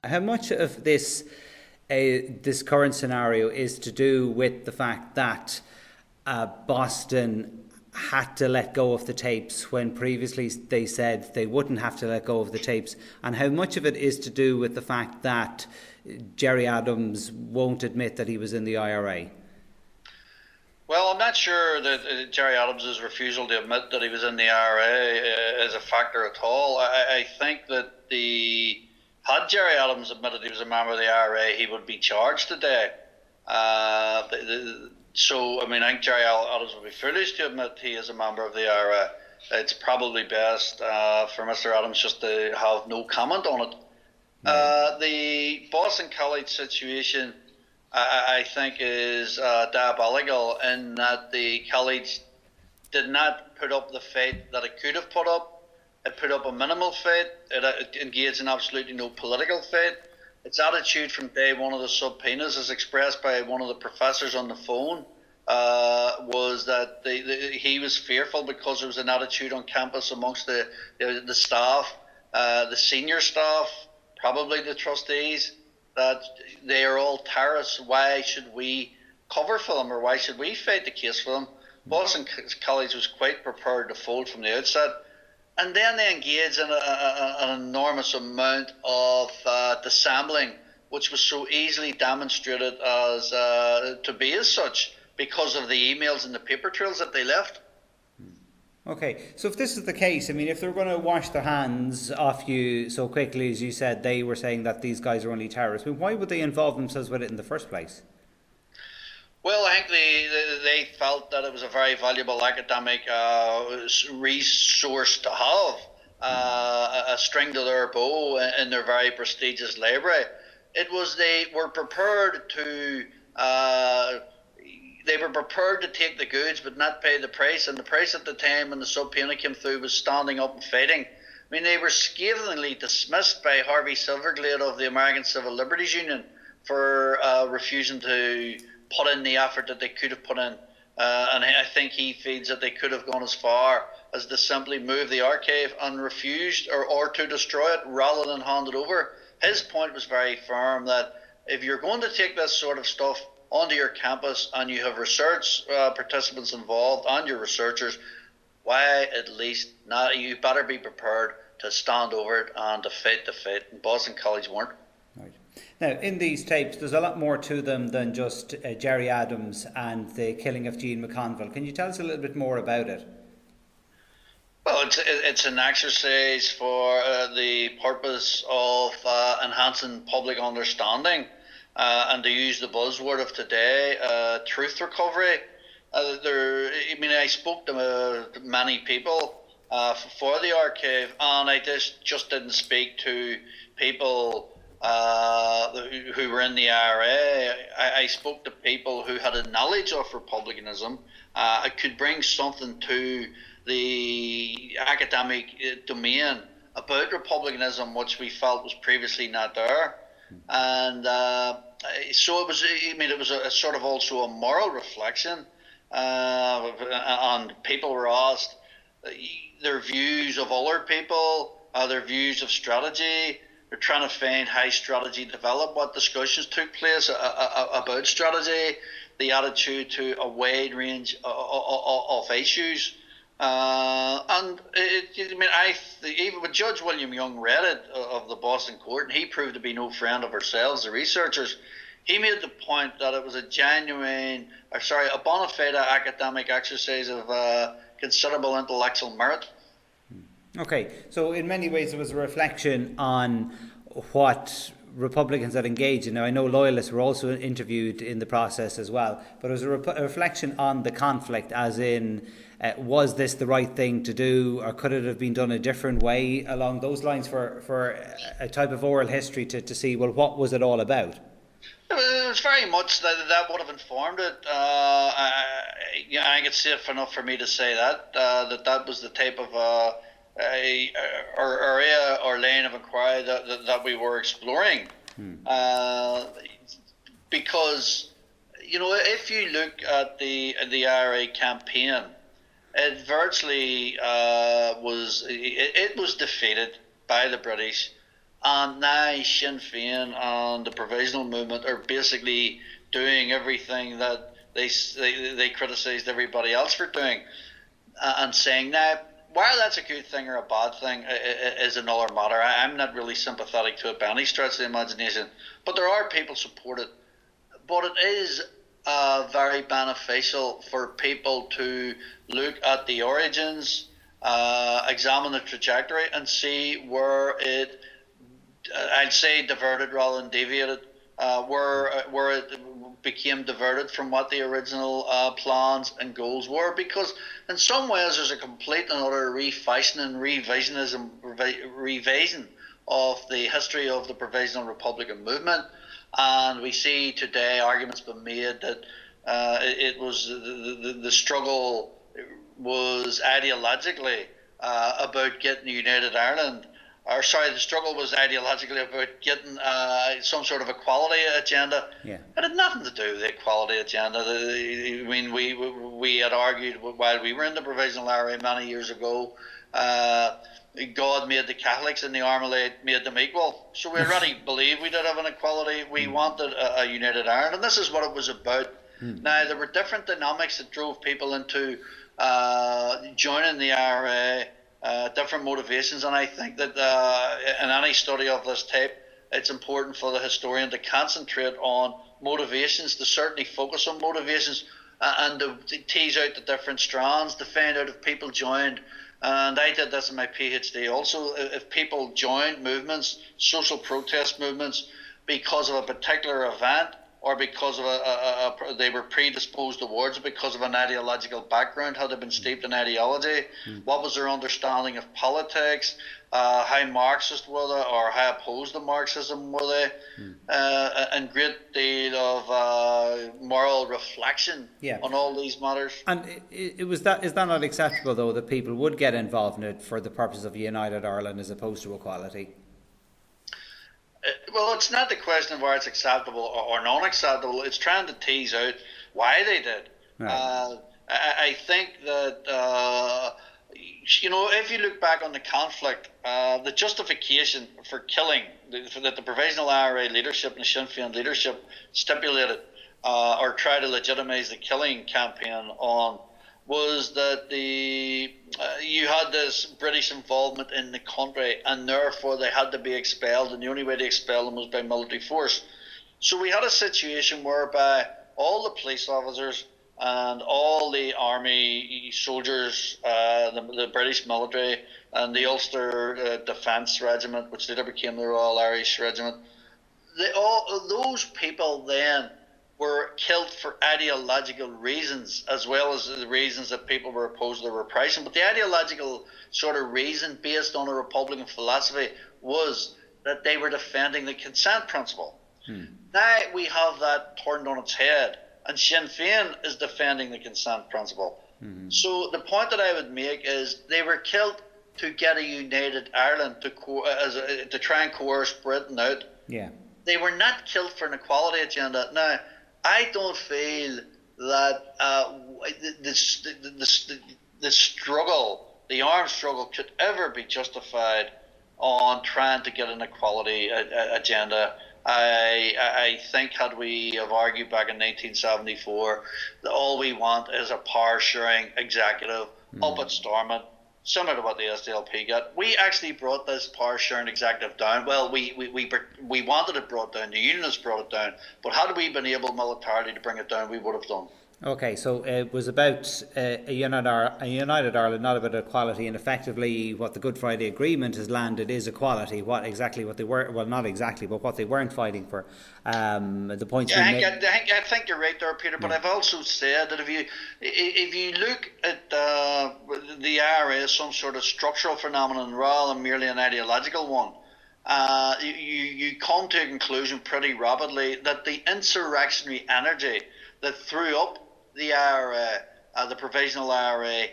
How much of this current scenario is to do with the fact that Boston had to let go of the tapes when previously they said they wouldn't have to let go of the tapes, and how much of it is to do with the fact that Gerry Adams won't admit that he was in the IRA? Well, I'm not sure that Gerry Adams' refusal to admit that he was in the IRA is a factor at all. I think that had Gerry Adams admitted he was a member of the IRA, he would be charged today. So, I mean, I think Gerry Adams would be foolish to admit he is a member of the IRA. It's probably best for Mr. Adams just to have no comment on it. The Boston College situation, I think, is diabolical in that the college did not put up the fight that it could have put up. It put up a minimal fight. It engaged in absolutely no political fight. Its attitude from day one of the subpoenas, as expressed by one of the professors on the phone, was that he was fearful because there was an attitude on campus amongst the staff, the senior staff, probably the trustees, that they are all terrorists. Why should we cover for them, or why should we fight the case for them? Boston College was quite prepared to fold from the outset. And then they engaged in an enormous amount of dissembling, which was so easily demonstrated as to be as such because of the emails and the paper trails that they left. Okay, so if this is the case, I mean, if they're going to wash their hands off you so quickly, as you said, they were saying that these guys are only terrorists, I mean, why would they involve themselves with it in the first place? Well, I think they felt that it was a very valuable academic resource to have, a string to their bow in their very prestigious library. They were prepared to take the goods but not pay the price, and the price at the time when the subpoena came through was standing up and fighting. I mean, they were scathingly dismissed by Harvey Silverglade of the American Civil Liberties Union for refusing to put in the effort that they could have put in. And I think he feels that they could have gone as far as to simply move the archive and refused or to destroy it rather than hand it over. His point was very firm that if you're going to take this sort of stuff onto your campus and you have research participants involved and your researchers, why at least not, you better be prepared to stand over it and to fight the fight. And Boston College weren't. Right. Now, in these tapes, there's a lot more to them than just Gerry Adams and the killing of Jean McConville. Can you tell us a little bit more about it? Well, it's an exercise for the purpose of enhancing public understanding and to use the buzzword of today, truth recovery. I spoke to many people for the archive, and I just didn't speak to people who were in the IRA. I spoke to people who had a knowledge of republicanism. I could bring something to the academic domain about republicanism, which we felt was previously not there. And so it was. It was a sort of also a moral reflection. And people were asked their views of other people, their views of strategy. They're trying to find how strategy developed, what discussions took place about strategy, the attitude to a wide range of issues. Even when Judge William Young read it of the Boston court, and he proved to be no friend of ourselves, the researchers, he made the point that it was a bona fide academic exercise of considerable intellectual merit. Okay, so in many ways it was a reflection on what Republicans had engaged in. Now, I know loyalists were also interviewed in the process as well, but it was a reflection on the conflict, as in, was this the right thing to do, or could it have been done a different way along those lines for a type of oral history to see, well, what was it all about? It was very much that would have informed it. I think it's safe enough for me to say that was the type of area or lane of inquiry that we were exploring. Because, if you look at the IRA campaign, it virtually was defeated by the British, And now Sinn Féin and the provisional movement are basically doing everything that they criticised everybody else for doing, and saying now, while that's a good thing or a bad thing is another matter. I'm not really sympathetic to it by any stretch of the imagination, but there are people support it. But it is very beneficial for people to look at the origins, examine the trajectory, and see where it, I'd say, diverted rather than deviated, where it became diverted from what the original plans and goals were. Because in some ways there's a complete and utter refashioning, revision of the history of the Provisional Republican movement. And we see today arguments being made that it was the struggle was ideologically about getting United Ireland. Or sorry, the struggle was ideologically about getting some sort of equality agenda. Yeah. It had nothing to do with the equality agenda. I mean, we had argued while we were in the Provisional IRA many years ago. God made the Catholics and the Armalate made them equal. So we already believed we did have an equality. We wanted a united Ireland, and this is what it was about. Now, there were different dynamics that drove people into joining the IRA, different motivations, and I think that in any study of this type, it's important for the historian to concentrate on motivations, to certainly focus on motivations, and to tease out the different strands, to find out if people joined. And I did this in my PhD also. If people joined movements, social protest movements, because of a particular event, or because of they were predisposed towards it because of an ideological background, had they been steeped in ideology, what was their understanding of politics, how Marxist were they, or how opposed to Marxism were they, and great deal of moral reflection on all these matters. And is that not acceptable, though, that people would get involved in it for the purpose of united Ireland as opposed to equality? Well, it's not the question of whether it's acceptable or non-acceptable. It's trying to tease out why they did. Right. I think that, if you look back on the conflict, the justification for killing, that the Provisional IRA leadership and the Sinn Féin leadership stipulated or tried to legitimise the killing campaign on, was that you had this British involvement in the country, and therefore they had to be expelled, and the only way to expel them was by military force. So we had a situation whereby all the police officers and all the army soldiers, the British military and the Ulster Defence Regiment, which later became the Royal Irish Regiment, those people then were killed for ideological reasons, as well as the reasons that people were opposed to the repression. But the ideological sort of reason, based on a Republican philosophy, was that they were defending the consent principle. Now we have that turned on its head, and Sinn Féin is defending the consent principle. So the point that I would make is they were killed to get a united Ireland, to try and coerce Britain out. Yeah. They were not killed for an equality agenda. Now, I don't feel that the struggle, the armed struggle, could ever be justified on trying to get an equality agenda. I think, had we have argued back in 1974 that all we want is a power-sharing executive up at Stormont, similar to what the SDLP got. We actually brought this power-sharing executive down. Well, we wanted it brought down. The unionists brought it down. But had we been able militarily to bring it down, we would have done. Okay, so it was about a united Ireland, not about equality, and effectively what the Good Friday Agreement has landed is equality. What they were, well, not exactly, but what they weren't fighting for. The points I think you're right there, Peter. But I've also said that if you look at the IRA as some sort of structural phenomenon rather than merely an ideological one, you come to a conclusion pretty rapidly that the insurrectionary energy that threw up the IRA, the Provisional IRA,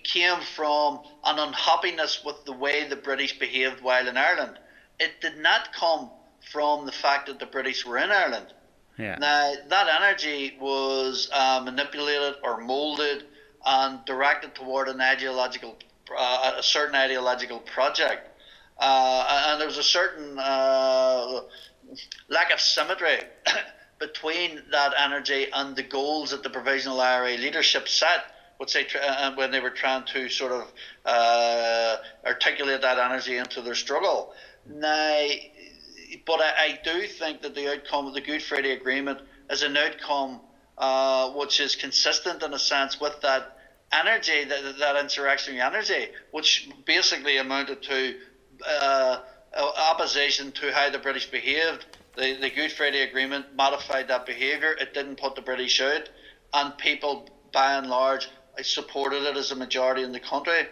came from an unhappiness with the way the British behaved while in Ireland. It did not come from the fact that the British were in Ireland. Yeah. Now, that energy was manipulated or moulded and directed toward an ideological a certain ideological project, and there was a certain lack of symmetry between that energy and the goals that the Provisional IRA leadership set, which when they were trying to sort of articulate that energy into their struggle. Now, but I do think that the outcome of the Good Friday Agreement is an outcome which is consistent in a sense with that energy, that insurrectionary energy, which basically amounted to opposition to how the British behaved. The Good Friday Agreement modified that behaviour. It didn't put the British out, and people, by and large, supported it as a majority in the country.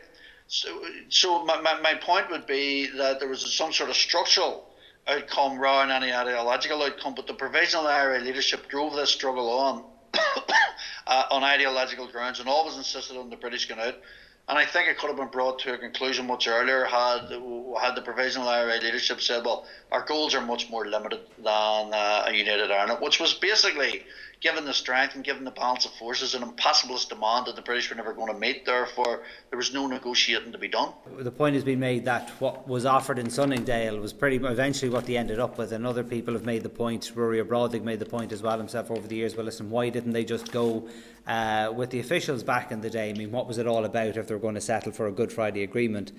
So my point would be that there was some sort of structural outcome rather than any ideological outcome, but the Provisional IRA leadership drove this struggle on on ideological grounds and always insisted on the British going out. And I think it could have been brought to a conclusion much earlier had the Provisional IRA leadership said, well, our goals are much more limited than a united Ireland, which was basically, given the strength and given the balance of forces, an impossibilist demand that the British were never going to meet. Therefore, there was no negotiating to be done. The point has been made that what was offered in Sunningdale was pretty eventually what they ended up with, and other people have made the point. Rory O'Brien made the point as well himself over the years. Well, listen, why didn't they just go with the officials back in the day? I mean, what was it all about if they were going to settle for a Good Friday Agreement?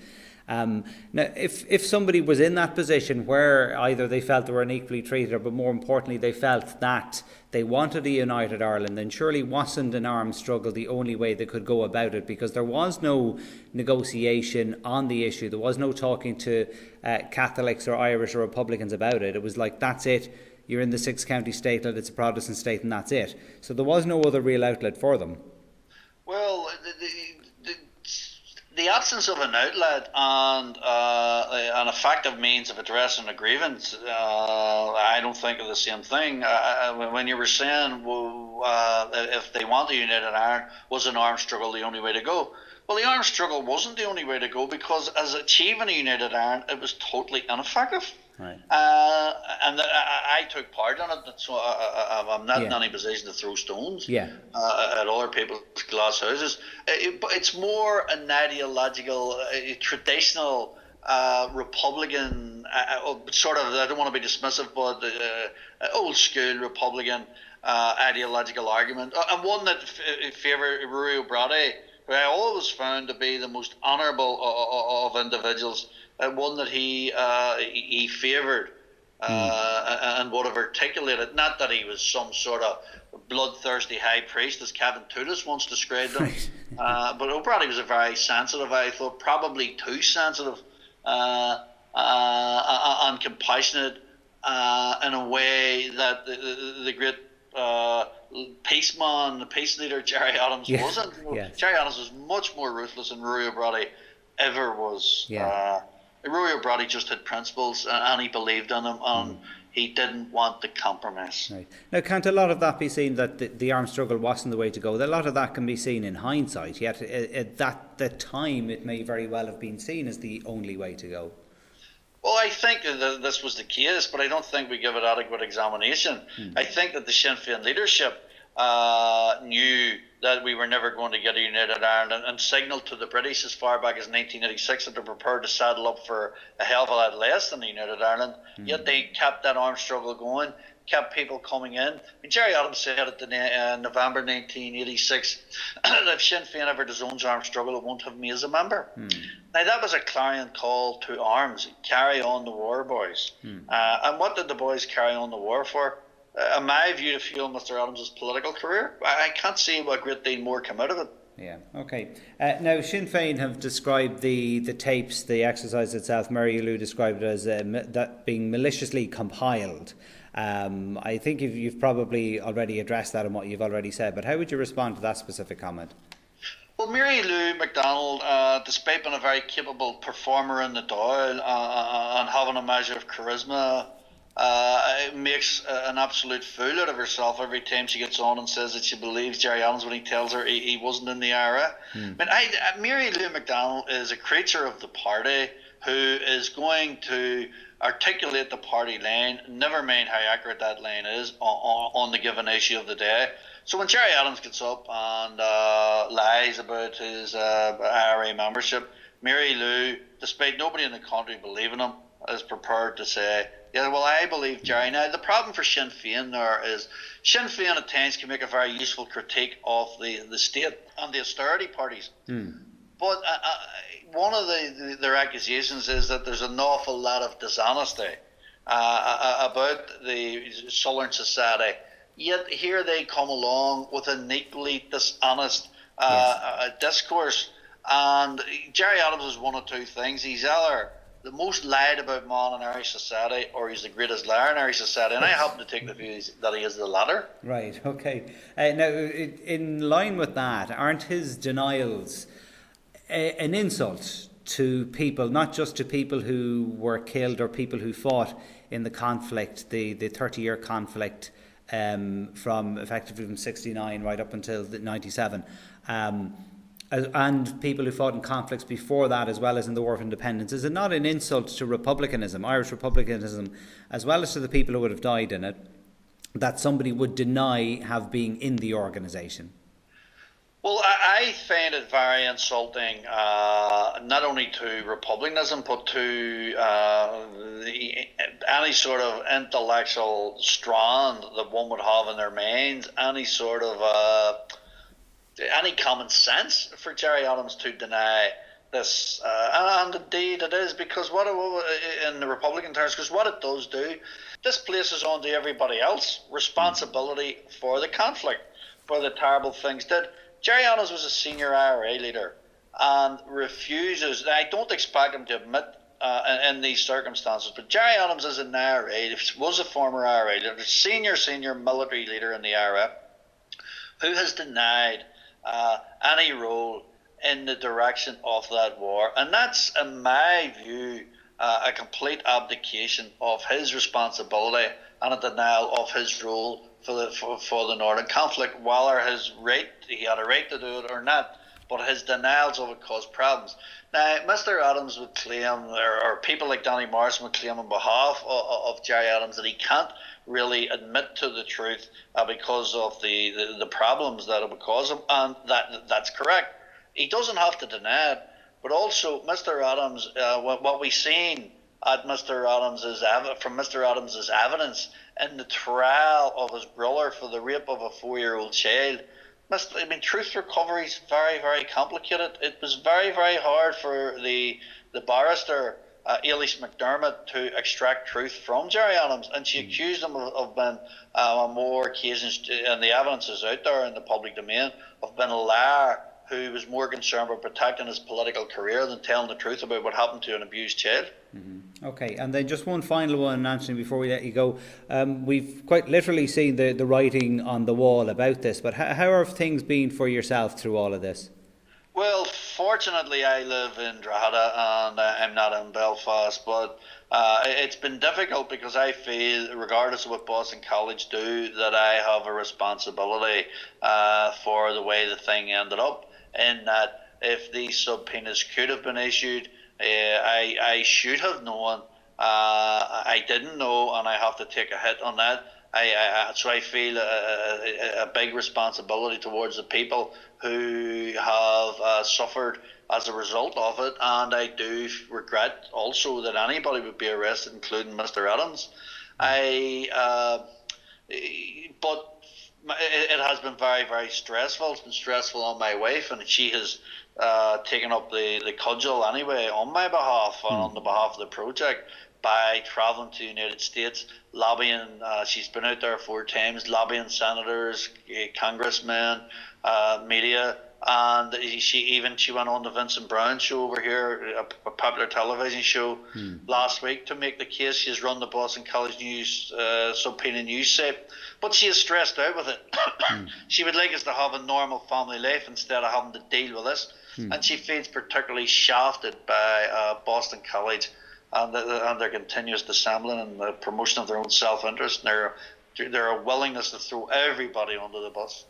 Now, if somebody was in that position where either they felt they were unequally treated, or but more importantly, they felt that they wanted a united Ireland, then surely wasn't an armed struggle the only way they could go about it? Because there was no negotiation on the issue. There was no talking to Catholics or Irish or Republicans about it. It was like, that's it. You're in the six-county state, it's a Protestant state, and that's it. So there was no other real outlet for them. Well, the absence of an outlet and an effective means of addressing a grievance, I don't think are the same thing. When you were saying, if they want a united Ireland, was an armed struggle the only way to go? Well, the armed struggle wasn't the only way to go, because as achieving a united Ireland, it was totally ineffective. Right. And I took part in it, so I'm not in any position to throw stones at other people's glass houses. But it's more an ideological, traditional Republican, sort of, I don't want to be dismissive, but old school Republican ideological argument, and one that favoured Rory O'Brien, who I always found to be the most honourable of individuals. One that he favoured and would have articulated, not that he was some sort of bloodthirsty high priest, as Kevin Tudis once described him, but O'Brien was a very sensitive, I thought probably too sensitive and compassionate in a way that the great peaceman, the peace leader Gerry Adams wasn't. Gerry Adams was much more ruthless than Rory O'Brien ever was. Rory O'Brien just had principles, and he believed in them, and he didn't want to compromise. Right. Now, can't a lot of that be seen, that the armed struggle wasn't the way to go? A lot of that can be seen in hindsight, yet at the time it may very well have been seen as the only way to go. Well, I think that this was the case, but I don't think we give it adequate examination. I think that the Sinn Féin leadership knew that we were never going to get a united Ireland, and signalled to the British as far back as 1986 that they're prepared to saddle up for a hell of a lot less than a united Ireland. Yet they kept that armed struggle going, kept people coming in. I mean, Gerry Adams said at November 1986 that if Sinn Féin ever disowns armed struggle, it won't have me as a member. Now, that was a clarion call to arms. Carry on the war, boys. And what did the boys carry on the war for? In my view, to fuel Mr. Adams' political career. I can't see what great deal more come out of it. Yeah, okay. Now, Sinn Féin have described the tapes, the exercise itself. Mary Lou described it as that being maliciously compiled. I think you've probably already addressed that in what you've already said, but how would you respond to that specific comment? Well, Mary Lou McDonald, despite being a very capable performer in the Dáil and having a measure of charisma, makes an absolute fool out of herself every time she gets on and says that she believes Gerry Adams when he tells her he wasn't in the IRA. Mary Lou McDonald is a creature of the party who is going to articulate the party line, never mind how accurate that line is, on the given issue of the day. So when Gerry Adams gets up and lies about his IRA membership, Mary Lou, despite nobody in the country believing him, is prepared to say, yeah, well, I believe Gerry. Now, the problem for Sinn Féin there is Sinn Féin at times can make a very useful critique of the state and the austerity parties. But one of their accusations is that there's an awful lot of dishonesty about the Southern society. Yet here they come along with an equally dishonest discourse. And Gerry Adams is one of two things. He's either the most lied about man in Irish society, or he's the greatest liar in Irish society. And I happen to take the view that he is the latter. Right, okay. Now, in line with that, aren't his denials an insult to people, not just to people who were killed or people who fought in the conflict, the 30-year conflict from effectively from 69 right up until 97, and people who fought in conflicts before that, as well as in the War of Independence? Is it not an insult to republicanism, Irish republicanism, as well as to the people who would have died in it, that somebody would deny have been in the organisation? Well, I find it very insulting, not only to republicanism, but to any sort of intellectual strand that one would have in their minds, any sort of any common sense for Gerry Adams to deny this. And indeed it is, because what in the Republican terms, because what it does do, this places onto everybody else responsibility for the conflict, for the terrible things did. Gerry Adams was a senior IRA leader and refuses, I don't expect him to admit in these circumstances, but Gerry Adams is an IRA, was a former IRA leader, senior military leader in the IRA, who has denied any role in the direction of that war. And that's, in my view, a complete abdication of his responsibility and a denial of his role for the Northern conflict, whether he had a right to do it or not, but his denials of it caused problems. Now, Mr. Adams would claim, or people like Danny Morrison would claim on behalf of Gerry Adams, that he can't really admit to the truth because of the problems that it would cause him, and that's correct. He doesn't have to deny it, but also Mr. Adams, what we've seen at Mr. Adams's from Mr. Adams's evidence in the trial of his brother for the rape of a 4-year-old child. Truth recovery is very, very complicated. It was very, very hard for the barrister, Elise McDermott, to extract truth from Gerry Adams, and she accused him of being, on more occasions, and the evidence is out there in the public domain, of being a liar who was more concerned with protecting his political career than telling the truth about what happened to an abused child. Okay, and then just one final one, Anthony, before we let you go. We've quite literally seen the writing on the wall about this, but how have things been for yourself through all of this? Well, fortunately I live in Drogheda and I'm not in Belfast, but it's been difficult because I feel, regardless of what Boston College do, that I have a responsibility for the way the thing ended up, in that if these subpoenas could have been issued, I should have known. I didn't know, and I have to take a hit on that. So I feel a big responsibility towards the people who have suffered as a result of it, and I do regret also that anybody would be arrested, including Mr. Adams. But it has been very, very stressful. It's been stressful on my wife, and she has taken up the cudgel anyway on my behalf and on the behalf of the project by travelling to the United States, lobbying. She's been out there 4 times, lobbying senators, congressmen, media, and she went on the Vincent Brown show over here, a popular television show, last week to make the case. She's run the Boston College News subpoena news site, but she is stressed out with it. She would like us to have a normal family life instead of having to deal with this, and she feels particularly shafted by Boston College and their continuous dissembling and the promotion of their own self-interest and their willingness to throw everybody under the bus.